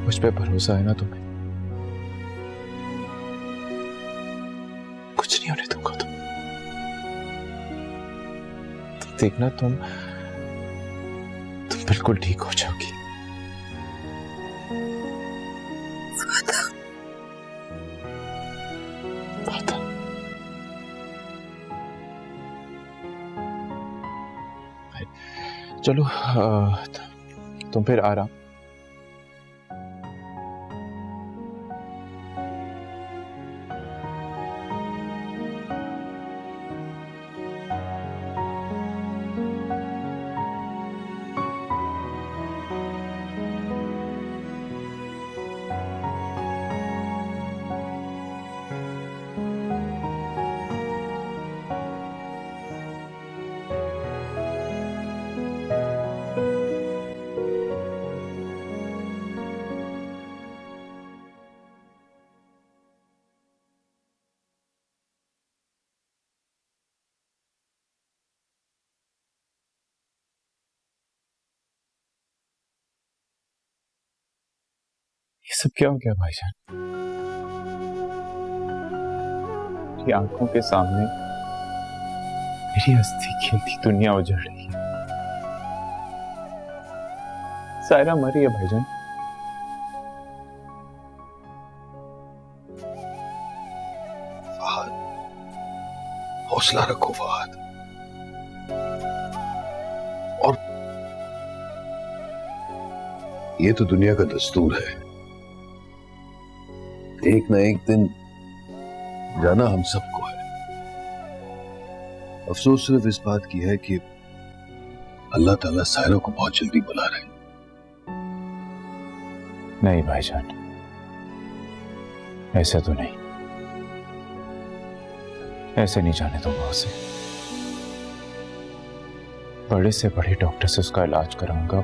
मुझ पे भरोसा है ना तुम्हें? कुछ नहीं होने दूंगा। तुम देखना, तुम बिल्कुल ठीक हो जाओगी। चलो तुम फिर आराम। ये सब क्या हो गया भाईजान? मेरी आंखों के सामने मेरी हंसती खेलती दुनिया उजड़ रही है। सायरा मरी है भाईजान। फहद, हौसला रखो फहद। और ये तो दुनिया का दस्तूर है, एक ना एक दिन जाना हम सबको है। अफसोस सिर्फ इस बात की है कि अल्लाह ताला सायरा को बहुत जल्दी बुला रहे हैं। नहीं भाईजान, ऐसा तो नहीं, ऐसे नहीं जाने दूंगा उसे। बड़े से बड़े डॉक्टर से उसका इलाज कराऊंगा,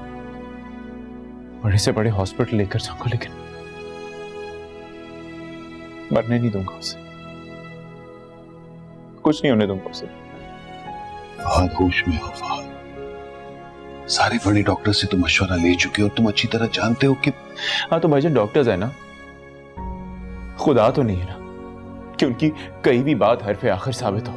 बड़े से बड़े हॉस्पिटल लेकर जाऊंगा, लेकिन मरने नहीं दूंगा उसे। कुछ नहीं होने दूंगा उसे। फहद, होश में हो फहद। सारे बड़े डॉक्टर से तुम मशवरा ले चुके हो, तुम अच्छी तरह जानते हो कि हाँ तो भाईजान डॉक्टर्स है ना, खुदा तो नहीं है ना कि उनकी कई भी बात हरफ आखिर साबित हो।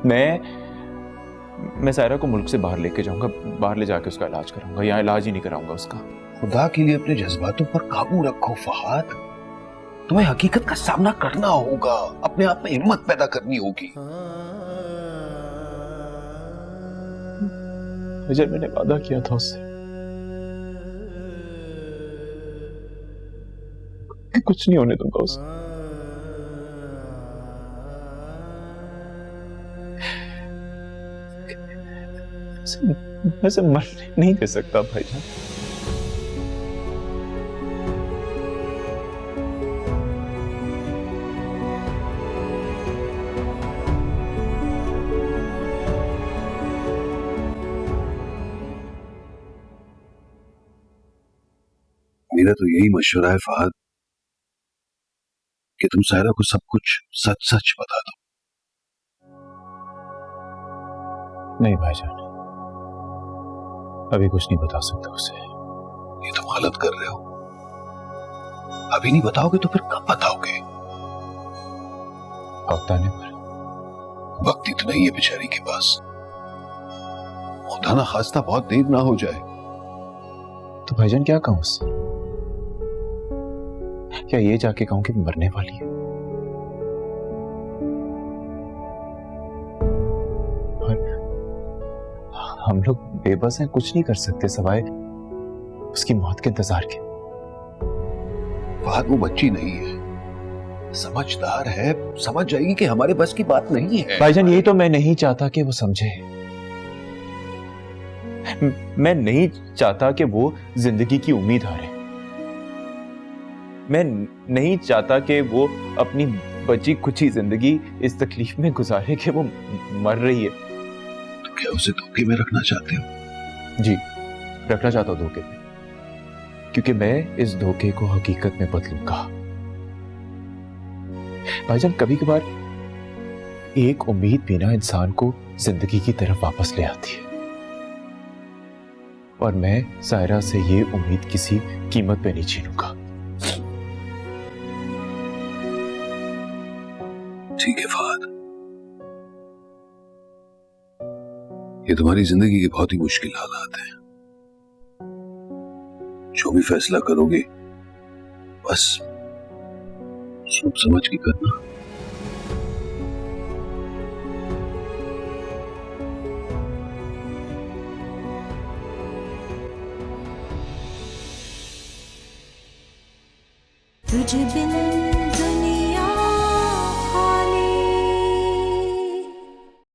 मैं सायरा को मुल्क से बाहर लेके जाऊंगा, बाहर ले जाके उसका इलाज कराऊंगा, यहाँ इलाज ही नहीं कराऊंगा उसका। खुदा के लिए अपने जज्बातों पर काबू रखो फहद। तुम्हें हकीकत का सामना करना होगा, अपने आप में हिम्मत पैदा करनी होगी। जब मैंने वादा किया था उससे कि कुछ नहीं होने दूंगा उसे, मैं मरने नहीं दे सकता भाईजान। मेरा तो यही मशवरा है फहद कि तुम सायरा को सब कुछ सच सच बता दो। नहीं भाईजान, अभी कुछ नहीं बता सकता उसे। ये तुम गलत कर रहे हो। अभी नहीं बताओगे तो फिर कब बताओगे? वक्त आने पर। वक्त इतना ही है बेचारी के पास। खुदा ना खास्ता बहुत देर ना हो जाए। तो भाईजान क्या कहूं उससे? क्या ये जाके कहूं कि मरने वाली है? हम लोग बेबस हैं, कुछ नहीं कर सकते सिवाय उसकी मौत के इंतजार के। फहद, वो बच्ची नहीं है, समझदार है, समझ जाएगी कि हमारे बस की बात नहीं है। भाईजान यही तो मैं नहीं चाहता कि वो समझे। मैं नहीं चाहता कि वो जिंदगी की उम्मीद हारे। मैं नहीं चाहता कि वो अपनी बची कुची जिंदगी इस तकलीफ में गुजारे कि वो मर रही है। तो क्या उसे धोखे में रखना चाहते हो? जी, रखना चाहता हूं धोखे में, क्योंकि मैं इस धोखे को हकीकत में बदलूंगा। भाईजान कभी कभार एक उम्मीद भी ना इंसान को जिंदगी की तरफ वापस ले आती है, और मैं सायरा से ये उम्मीद किसी कीमत पे नहीं छीनूंगा। ठीक है फहद, ये तुम्हारी जिंदगी के बहुत ही मुश्किल हालात हैं। जो भी फैसला करोगे बस सोच समझ के करना। तुझ बिन